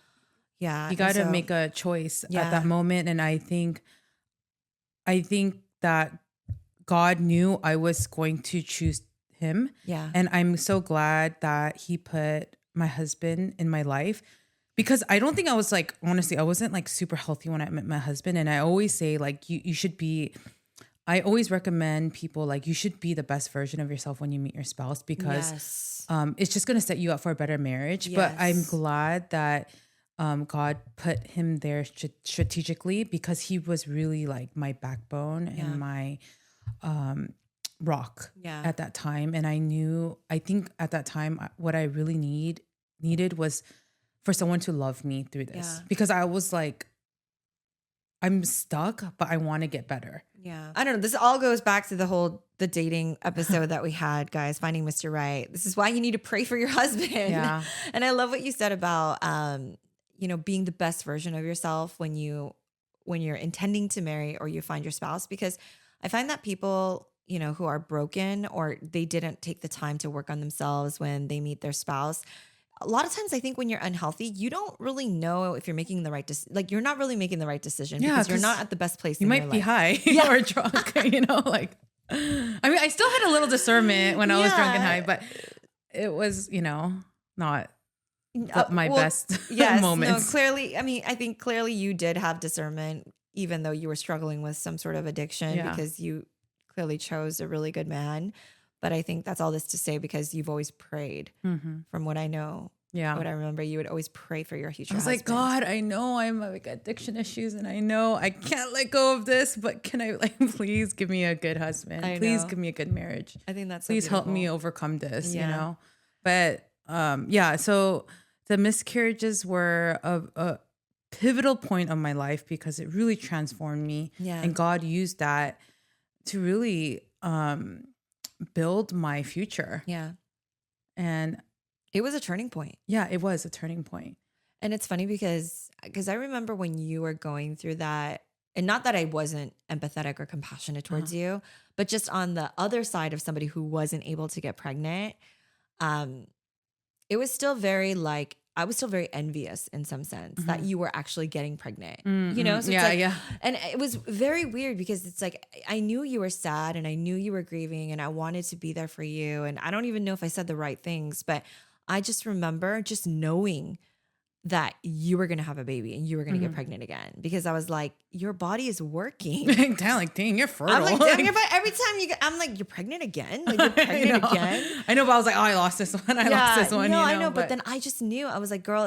Yeah. you and got to so- make a choice at Yeah. that moment. And I think that God knew I was going to choose him. Yeah. And I'm so glad that he put my husband in my life, because I don't think I was like, honestly, I wasn't like super healthy when I met my husband. And I always say like, you should be, I always recommend people like, you should be the best version of yourself when you meet your spouse, because Yes. it's just going to set you up for a better marriage. But I'm Yes. glad that God put him there strategically, because he was really like my backbone and my rock at that time. And I think at that time, what I really needed was for someone to love me through this, because I was like, I'm stuck, but I want to get better. Yeah. I don't know. This all goes back to the dating episode that we had, guys, finding Mr. Right. This is why you need to pray for your husband. Yeah. And I love what you said about, being the best version of yourself when you're intending to marry or you find your spouse, because I find that people, who are broken or they didn't take the time to work on themselves when they meet their spouse. A lot of times I think when you're unhealthy, you don't really know if you're making the right you're not really making the right decision, because you're not at the best place. You might be high or drunk, like, I mean, I still had a little discernment when I was drunk and high, but it was, not my best moments. No, clearly, I mean, I think clearly you did have discernment, even though you were struggling with some sort of addiction, because you clearly chose a really good man. But I think that's all this to say, because you've always prayed, from what I know. Yeah. What I remember, you would always pray for your future I was husband. like, God, I know I'm like addiction issues, and I know I can't let go of this, but can I please give me a good husband? Please give me a good marriage. I think that's please help me overcome this, But so the miscarriages were a pivotal point of my life, because it really transformed me. Yeah. And God used that to really build my future. Yeah. And it was a turning point. Yeah, it was a turning point. And it's funny because I remember when you were going through that, and not that I wasn't empathetic or compassionate towards you, but just on the other side of somebody who wasn't able to get pregnant, it was still I was still very envious in some sense that you were actually getting pregnant, So it's and it was very weird, because it's like, I knew you were sad and I knew you were grieving and I wanted to be there for you. And I don't even know if I said the right things, but I just remember just knowing that you were going to have a baby and you were going to get pregnant again, because I was like, your body is working. Dang, you're fertile. I'm like, damn, every time I'm like, you're pregnant again? Like, you're pregnant again? I know, but I was like, oh, I lost this one. I lost this one. No, I know. But then I just knew. I was like, girl,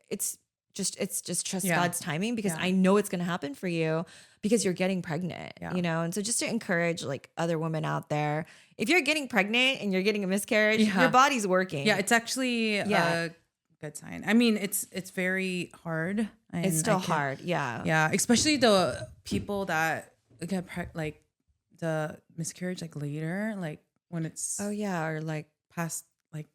it's just trust God's timing, because I know it's going to happen for you, because you're getting pregnant, And so just to encourage like other women out there, if you're getting pregnant and you're getting a miscarriage, your body's working. Yeah, it's actually a good sign. I mean, it's very hard. It's still hard. Yeah. Yeah. Especially the people that get like the miscarriage, like later, like when it's. Oh yeah. Or like past like,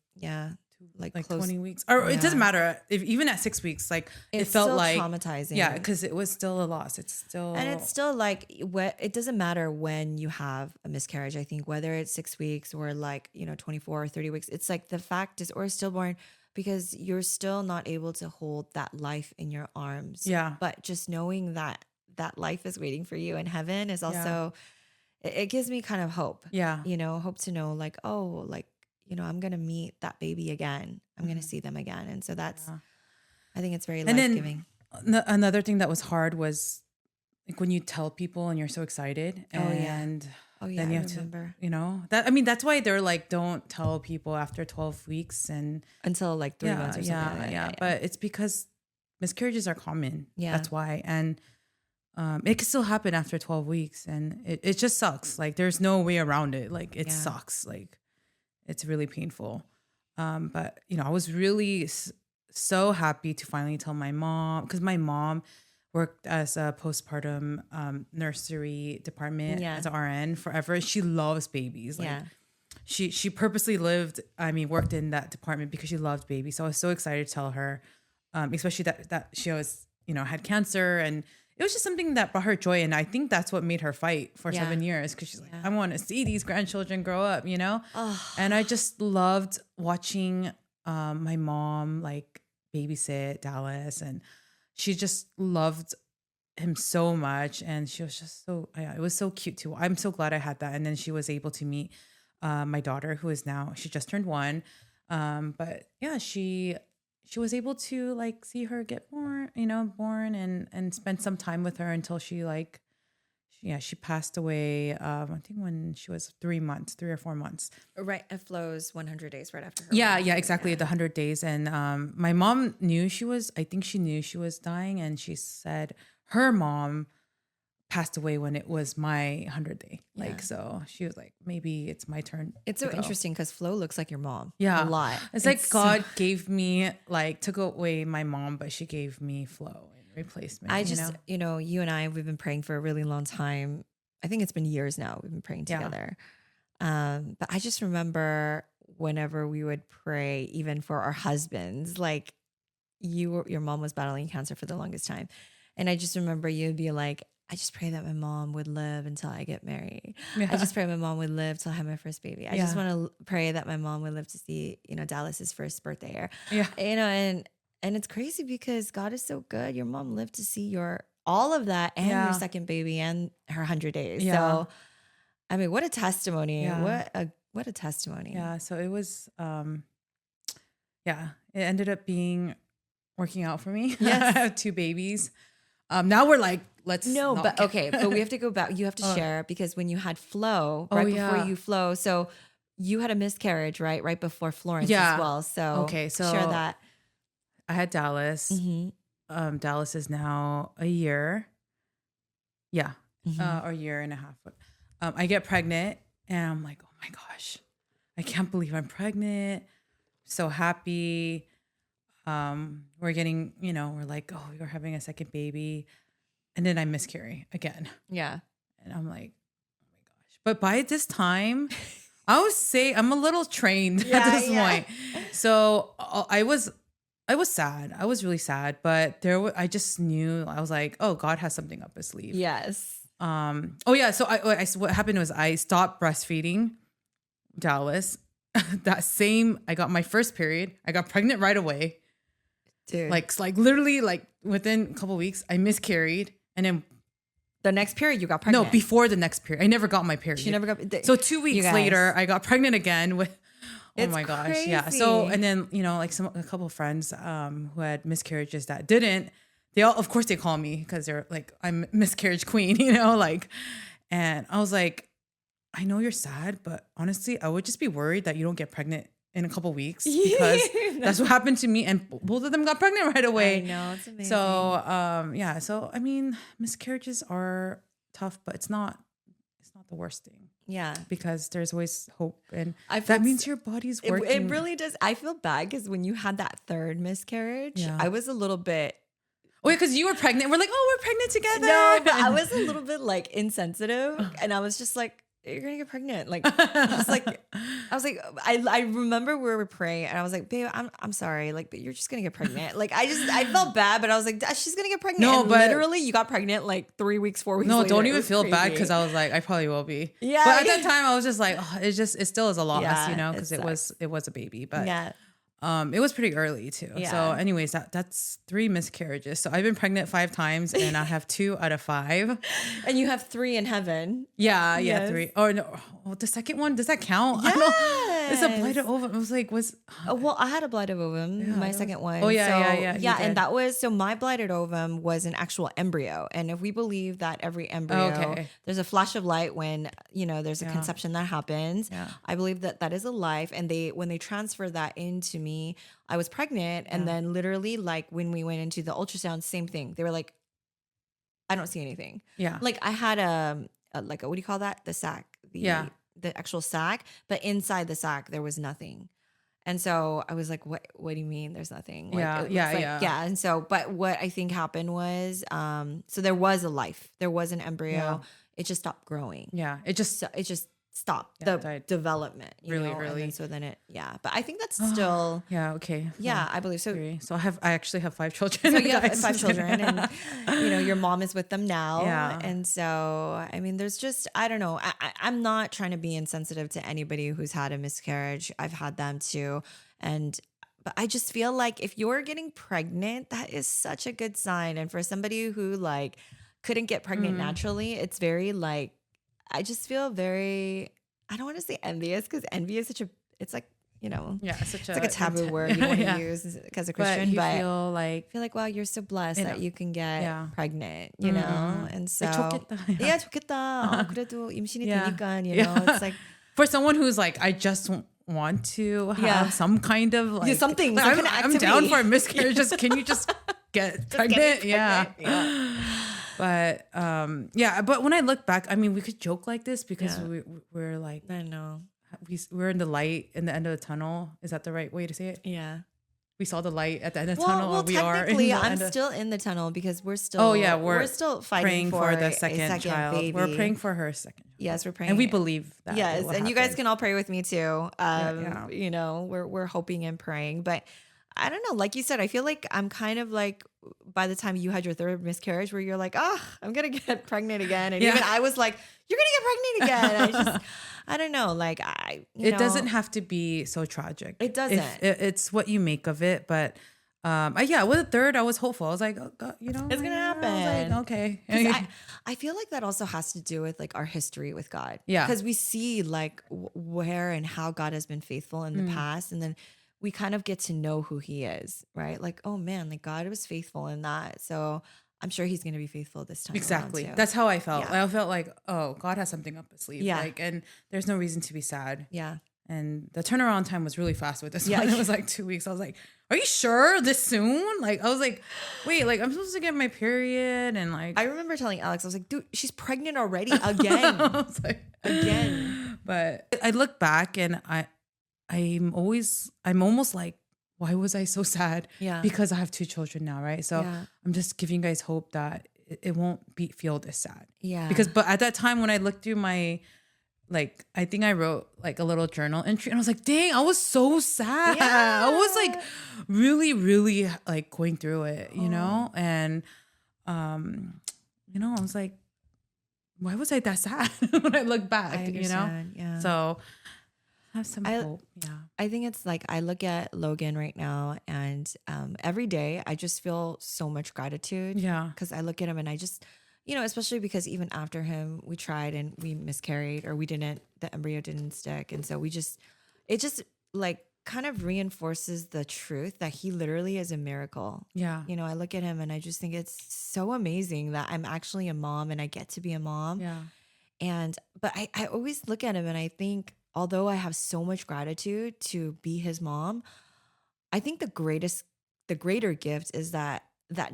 like close, 20 weeks, or it doesn't matter if even at 6 weeks, like it felt still like traumatizing. Yeah. Cause it was still a loss. It's still like it doesn't matter when you have a miscarriage. I think whether it's 6 weeks or like, 24 or 30 weeks, it's like the fact is, or stillborn, because you're still not able to hold that life in your arms. Yeah. But just knowing that life is waiting for you in heaven is also, it gives me kind of hope. Yeah. Hope to know like, oh, like, I'm going to meet that baby again. I'm going to see them again. And so that's, I think it's very life-giving. Another thing that was hard was like when you tell people and you're so excited and then you have to, that's why they're like, don't tell people after 12 weeks and until like 3 months or something. Yeah. But it's because miscarriages are common. Yeah. That's why. And it can still happen after 12 weeks, and it just sucks. Like there's no way around it. Like it sucks. Like it's really painful. But I was really so happy to finally tell my mom, because my mom worked as a postpartum nursery department as an RN forever. She loves babies. Like she purposely worked in that department because she loved babies. So I was so excited to tell her, especially that she was, had cancer, and it was just something that brought her joy. And I think that's what made her fight for Yeah. 7 years. Cause she's like, Yeah. I want to see these grandchildren grow up, you know? Oh, And I just loved watching my mom like babysit Dallas, and she just loved him so much. And she was just so, yeah, it was so cute too. I'm so glad I had that. And then she was able to meet my daughter, who is now, she just turned 1. But yeah, she was able to like see her get born, and spend some time with her until she like, she passed away. I think when she was 3 or 4 months. right. It flows 100 days right after her. Yeah, wedding. yeah, exactly. The 100 days. And my mom knew I think she knew she was dying. And she said her mom passed away when it was my 100th day. Like, Yeah. so she was like, maybe it's my turn. It's to so go. interesting because Flo looks like your mom. Yeah. A lot. It's like God gave me, like, took away my mom, but she gave me Flo in replacement. I just, you and I, we've been praying for a really long time. I think it's been years now. We've been praying Yeah. together. But I just remember whenever we would pray, even for our husbands, like your mom was battling cancer for the longest time. And I just remember you'd be like, I just pray that my mom would live until I get married. Yeah. I just pray my mom would live till I have my first baby. I just Yeah. want to pray that my mom would live to see, Dallas's first birthday. Or, Yeah. and it's crazy because God is so good. Your mom lived to see all of that and Yeah. your second baby and her 100 days. Yeah. So, I mean, what a testimony. Yeah. What a testimony. Yeah. So it was, it ended up working out for me. Yes. I have 2 babies. Now we're like, let's No, not but get- okay, but we have to go back. You have to share because when you had Flo, Oh, right yeah. before you Flo, so you had a miscarriage, right? Right before Florence Yeah. as well. So Okay, so share that. I had Dallas. Mm-hmm. Dallas is now a year. Yeah. Mhm. Or a year and a half. I get pregnant and I'm like, oh my gosh, I can't believe I'm pregnant. So happy. We're getting, we're like, oh, you're having a second baby. And then I miscarry again. Yeah. And I'm like, oh my gosh. But by this time, I would say I'm a little trained at this point. So I was sad. I was really sad, but I just knew, I was like, oh, God has something up his sleeve. Yes. Oh yeah. So what happened was I stopped breastfeeding Dallas. I got my first period. I got pregnant right away. Dude. Like literally like within a couple of weeks, I miscarried. And then the next period you got pregnant. no, before the next period, I never got my period. She never got. So 2 weeks guys. later, I got pregnant again with. Oh It's my gosh, yeah. So and then like a couple of friends who had miscarriages that didn't. They all, of course, they call me because they're like, I'm miscarriage queen, like. And I was like, I know you're sad, but honestly, I would just be worried that you don't get pregnant in a couple of weeks because that's what happened to me, and both of them got pregnant right away. I know, it's amazing. So so I mean, miscarriages are tough, but it's not the worst thing. Yeah. Because there's always hope, and I felt that means your body's working. It really does. I feel bad because when you had that third miscarriage, Yeah. I was a little bit. Oh, yeah, because you were pregnant. We're like, oh, we're pregnant together. No, but I was a little bit like insensitive, and I was just like, "You're gonna get pregnant." Like, I remember we were praying, and I was like, "Babe, I'm sorry, like, but you're just gonna get pregnant." Like, I felt bad, but I was like, "She's gonna get pregnant." No, and but- literally, you got pregnant like 3 weeks, 4 weeks. No, later. don't It even was feel bad crazy. because I was like, I probably will be. Yeah. But at that time, I was just like, oh, it still is a loss, Yeah, because it it was a baby, but Yeah. it was pretty early too. Yeah. So, anyways, that's 3 miscarriages. So I've been pregnant 5 times, and I have 2 out of 5. And you have 3 in heaven. Yeah, Yes. 3. Oh no, the second one, does that count? I don't know. It's a Yes. blighted ovum. I was like, Well, I had a blighted ovum, my second one. Oh, yeah, So, yeah, you yeah, did. and that was so my blighted ovum was an actual embryo. And if we believe that every embryo, Okay. there's a flash of light when there's a Yeah. conception that happens. Yeah. I believe that is a life. And when they transferred that into me, I was pregnant, and then literally like when we went into the ultrasound, same thing. They were like, I don't see anything. yeah, Like I had like a, what do you call that? The sac. The actual sac, but inside the sac there was nothing. And so I was like, what do you mean there's nothing? Like, Yeah, it looks yeah, like- yeah. Yeah. And so, but what I think happened was, so there was a life, there was an embryo. Yeah. It just stopped growing. yeah. It just So it just stopped Yeah, the died. development, Really, and really. then so then it, but I think that's still, Yeah. Okay. yeah, I believe so. So I actually have 5 children. So you have guys. 5 children, and your mom is with them now, Yeah. and so I mean, there's just, I don't know. I'm not trying to be insensitive to anybody who's had a miscarriage. I've had them too, but I just feel like if you're getting pregnant, that is such a good sign. And for somebody who like couldn't get pregnant naturally, it's very like, I just feel very, I don't want to say envious, because envy is it's like, Yeah, it's like a taboo word you don't want to use as a Christian, but I feel like, wow, you're so blessed that you can get pregnant, and so 좋겠다. yeah, 좋겠다. 그래도 임신이 Yeah. 되니까, Yeah. it's like, For someone who's like, I just want to have some kind of like something, like, some kind of I'm down activity. for a miscarriage. Can you just get pregnant? Yeah. But but when I look back, I mean, we could joke like this because we're like, I know. we're in the light in the end of the tunnel. Is that the right way to say it? Yeah. We saw the light at the end of the tunnel. Well, we are technically, I'm still in the tunnel because we're still. we're still fighting praying for the second child. baby. We're praying for her second child. Yes, we're praying, and we believe that. Yes, it will and you guys happen. can all pray with me too. We're hoping and praying, but I don't know. Like you said, I feel like I'm kind of like, by the time you had your 3rd miscarriage, where you're like, I'm gonna get pregnant again, and even I was like, you're gonna get pregnant again. I don't know. Like it doesn't have to be so tragic. It doesn't. It's what you make of it, but. With the 3rd, I was hopeful. I was like, oh, God, it's gonna happen. I was like, okay. I feel like that also has to do with like our history with God. Yeah, because we see like where and how God has been faithful in the past, and then we kind of get to know who He is, right? Like, oh man, like God was faithful in that, so I'm sure He's gonna be faithful this time. Exactly. Around too. That's how I felt. Yeah. I felt like, oh, God has something up His sleeve. Yeah. Like, and there's no reason to be sad. Yeah. And the turnaround time was really fast with this one. It was like 2 weeks. I was like, are you sure this soon? Like, I was like, wait, like I'm supposed to get my period. And like, I remember telling Alex, I was like, dude, she's pregnant already again. I was like, again. But I look back and I'm almost like, why was I so sad? Yeah. Because I have 2 children now, right? So I'm just giving you guys hope that it won't feel this sad. Yeah. But at that time when I looked through my, like, I think I wrote like a little journal entry and I was like, dang, I was so sad. Yeah. I was like really, really like going through it, you know? And, I was like, why was I that sad when I look back, you know? Yeah. So have some hope. Yeah. I think it's like, I look at Logan right now, and every day I just feel so much gratitude. Yeah. Because I look at him and I just, especially because even after him, we tried and we miscarried, or the embryo didn't stick. And so it just like kind of reinforces the truth that he literally is a miracle. Yeah. I look at him and I just think it's so amazing that I'm actually a mom and I get to be a mom. Yeah. But I always look at him and I think, although I have so much gratitude to be his mom, I think the greater gift is that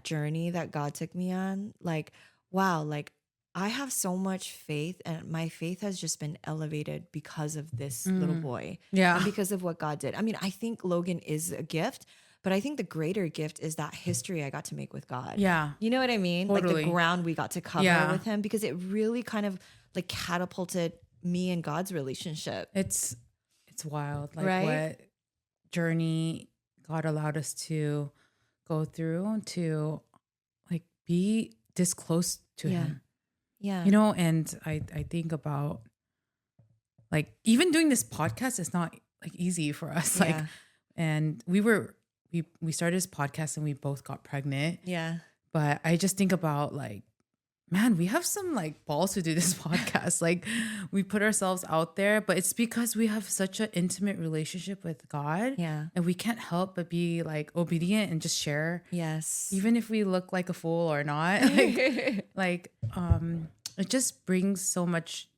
journey that God took me on. Like, wow, like I have so much faith, and my faith has just been elevated because of this little boy. Yeah. And because of what God did. I mean, I think Logan is a gift, but I think the greater gift is that history I got to make with God. Yeah. You know what I mean? Totally. Like the ground we got to cover with him, because it really kind of like catapulted me and God's relationship. It's wild. Like right? what journey God allowed us to go through to like be this close to him. Yeah. And I think about like even doing this podcast is not like easy for us. Like, and we started this podcast and we both got pregnant. Yeah. But I just think about like, man, we have some like balls to do this podcast. Like we put ourselves out there, but it's because we have such an intimate relationship with God. Yeah. And we can't help but be like obedient and just share. Yes. Even if we look like a fool or not. Like it just brings so much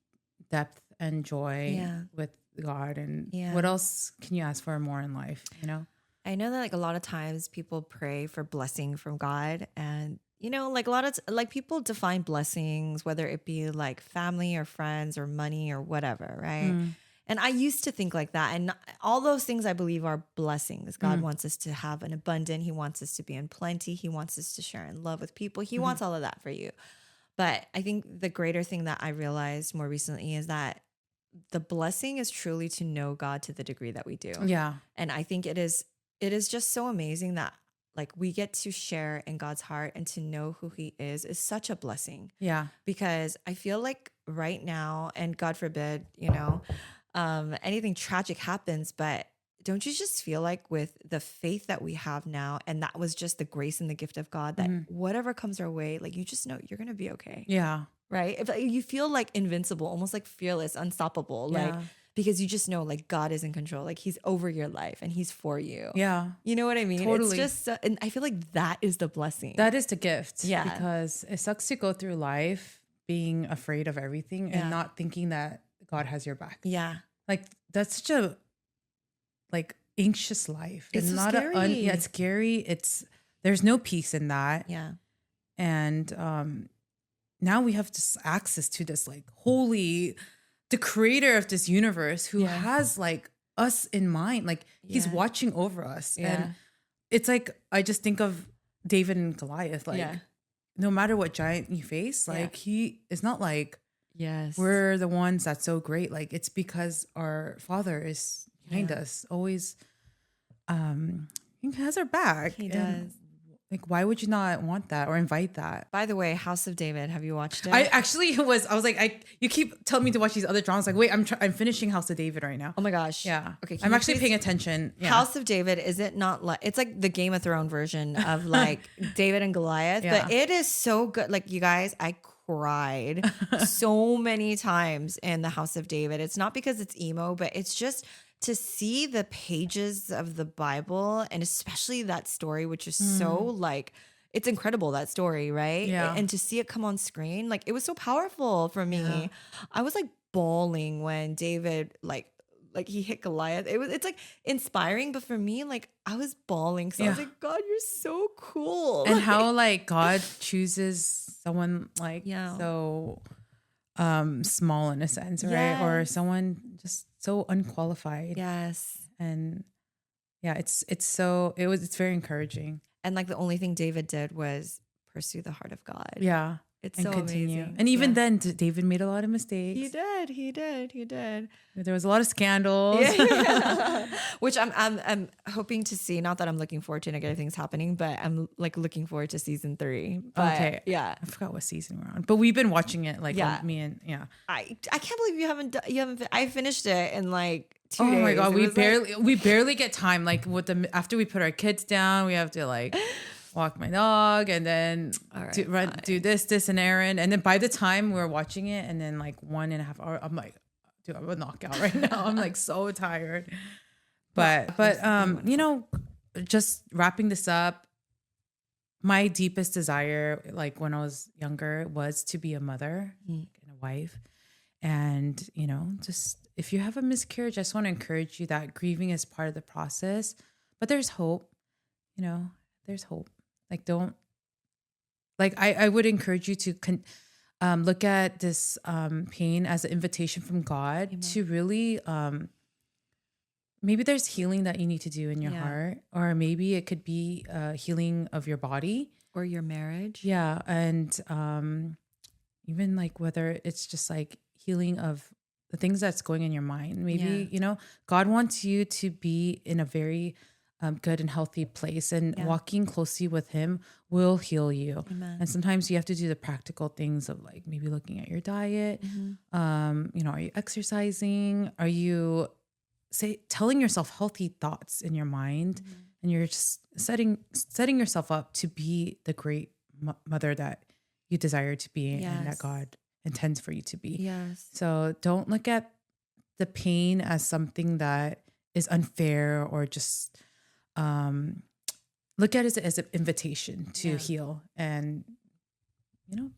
depth and joy with God. And what else can you ask for more in life, I know that like a lot of times people pray for blessing from God, and like a lot of like people define blessings, whether it be like family or friends or money or whatever, right? And I used to think like that, and all those things I believe are blessings. God wants us to have an abundant. He wants us to be in plenty. He wants us to share in love with people. He wants all of that for you. But I think the greater thing that I realized more recently is that the blessing is truly to know God to the degree that we do. Yeah. And I think it is just so amazing that like we get to share in God's heart and to know who he is such a blessing. Yeah. Because I feel like right now, and God forbid, anything tragic happens, but don't you just feel like with the faith that we have now, and that was just the grace and the gift of God, that whatever comes our way, like you just know you're gonna be okay, Yeah. right? If like, you feel like invincible, almost like fearless, unstoppable, like Yeah. because you just know like God is in control, like he's over your life and he's for you. Yeah. You know what I mean? Totally. It's just, and I feel like that is the blessing. That is the gift. Yeah. Because it sucks to go through life being afraid of everything and not thinking that God has your back. Yeah. Like that's such a like anxious life. It's so not scary. it's scary. There's no peace in that. Yeah. And now we have this access to this like the creator of this universe who has like us in mind. Like he's watching over us. Yeah. And it's like I just think of David and Goliath. Like no matter what giant you face, like he is not like we're the ones that's so great. Like it's because our Father is behind us, always he has our back. He does. Like, why would you not want that or invite that? By the way, House of David, have you watched it? I was like, you keep telling me to watch these other dramas. Like, wait, I'm finishing House of David right now. Oh my gosh. Yeah. Okay. I'm actually paying attention. Yeah. House of David, is it not like, it's like the Game of Thrones version of like David and Goliath, but it is so good. Like you guys, I cried so many times in the House of David. It's not because it's emo, but it's just to see the pages of the Bible and especially that story, which is so like, it's incredible, that story, right? Yeah. And to see it come on screen, like it was so powerful for me. Yeah. I was like bawling when David like he hit Goliath. It's like inspiring, but for me, like I was bawling. So I was like, God, you're so cool. And how like God chooses someone like so small in a sense, right? Or someone just so unqualified. Yes. And it's very encouraging. And like the only thing David did was pursue the heart of God. Yeah. It's so amazing. And even then, David made a lot of mistakes. He did. There was a lot of scandals. Which I'm hoping to see. Not that I'm looking forward to negative things happening, but I'm like looking forward to season 3. But, okay. Yeah. I forgot what season we're on, but we've been watching it like me and I can't believe you haven't. I finished it in like 2 days. Oh my God. We barely get time. Like after we put our kids down, we have to like walk my dog and then do this and errand. And then by the time we're watching it and then like 1.5 hours, I'm like, dude, I'm a knockout right now. I'm like so tired. But just wrapping this up, my deepest desire, like when I was younger, was to be a mother and a wife. And, just if you have a miscarriage, I just want to encourage you that grieving is part of the process, but there's hope, there's hope. Like, I would encourage you to look at this pain as an invitation from God. Amen. To really, maybe there's healing that you need to do in your heart, or maybe it could be healing of your body or your marriage. Yeah. And even like whether it's just like healing of the things that's going in your mind. Maybe, God wants you to be in a very good and healthy place, and walking closely with him will heal you. Amen. And sometimes you have to do the practical things of like maybe looking at your diet. Are you exercising? Are you telling yourself healthy thoughts in your mind? And you're just setting yourself up to be the great mother that you desire to be and that God intends for you to be. Yes. So don't look at the pain as something that is unfair, or just look at it as an invitation to heal and,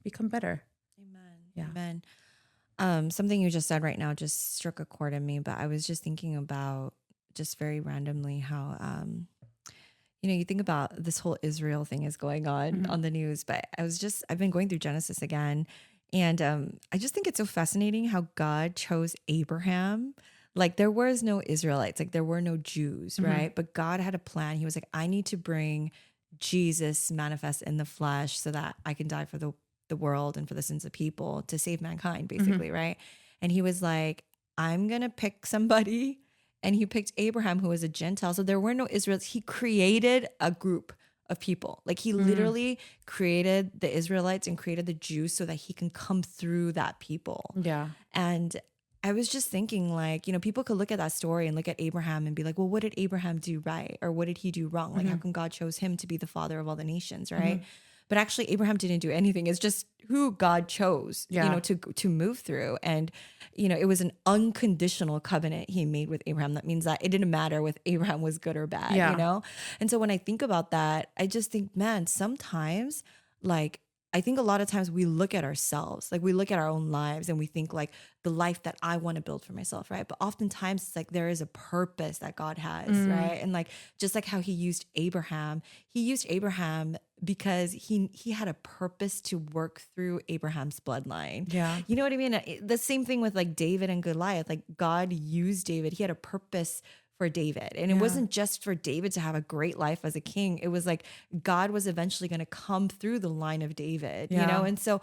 become better. Amen. Yeah. Amen. Something you just said right now just struck a chord in me, but I was just thinking about just very randomly how, you think about this whole Israel thing is going on the news, but I've been going through Genesis again. And I just think it's so fascinating how God chose Abraham. Like there was no Israelites, like there were no Jews, right? But God had a plan. He was like, I need to bring Jesus manifest in the flesh so that I can die for the world and for the sins of people to save mankind, basically, right? And he was like, I'm going to pick somebody. And he picked Abraham, who was a Gentile. So there were no Israelites. He created a group of people. Like he literally created the Israelites and created the Jews so that he can come through that people. Yeah. And I was just thinking, like, you know, people could look at that story and look at Abraham and be like, well, what did Abraham do right? Or what did he do wrong? Like, how come God chose him to be the father of all the nations, right? But actually, Abraham didn't do anything. It's just who God chose, you know, to move through. And, you know, it was an unconditional covenant he made with Abraham. That means that it didn't matter if Abraham was good or bad, you know? And so when I think about that, I just think, man, sometimes, like, I think a lot of times we look at ourselves, like we look at our own lives and we think like the life that I want to build for myself, right? But oftentimes it's like there is a purpose that God has, right? And like just like how he used Abraham because he had a purpose to work through Abraham's bloodline. Yeah. You know what I mean? The same thing with like David and Goliath. Like God used David. He had a purpose for David. And it wasn't just for David to have a great life as a king. It was like God was eventually going to come through the line of David, you know? And so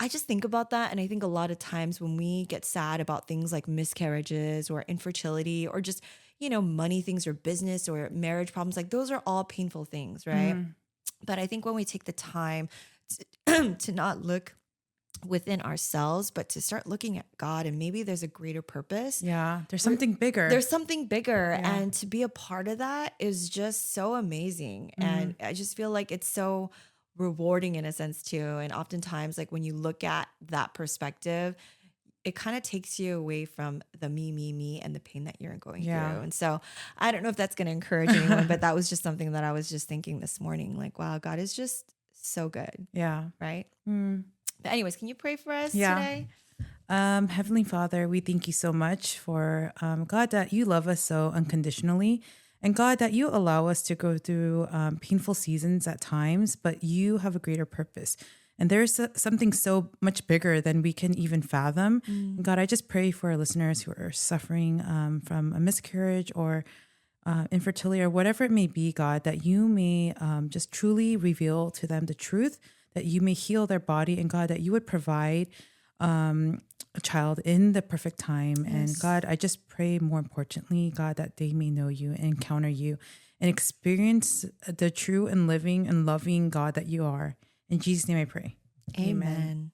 I just think about that. And I think a lot of times when we get sad about things like miscarriages or infertility or just, you know, money things or business or marriage problems, like those are all painful things, right? But I think when we take the time to not look within ourselves, but to start looking at God and maybe there's a greater purpose. Yeah. There's something bigger. There's something bigger. And to be a part of that is just so amazing. And I just feel like it's so rewarding in a sense too. And oftentimes, like when you look at that perspective, it kind of takes you away from the me, and the pain that you're going through. And so I don't know if that's going to encourage anyone, but that was just something that I was just thinking this morning. Like, wow, God is just so good. Yeah. Right. But anyways, can you pray for us today? Heavenly Father, we thank you so much for God, that you love us so unconditionally, and God, that you allow us to go through painful seasons at times, but you have a greater purpose. And there's something so much bigger than we can even fathom. God, I just pray for our listeners who are suffering from a miscarriage or infertility or whatever it may be, God, that you may just truly reveal to them the truth, that you may heal their body, and God, that you would provide a child in the perfect time. And God, I just pray more importantly, God, that they may know you and encounter you and experience the true and living and loving God that you are. In Jesus' name I pray. Amen.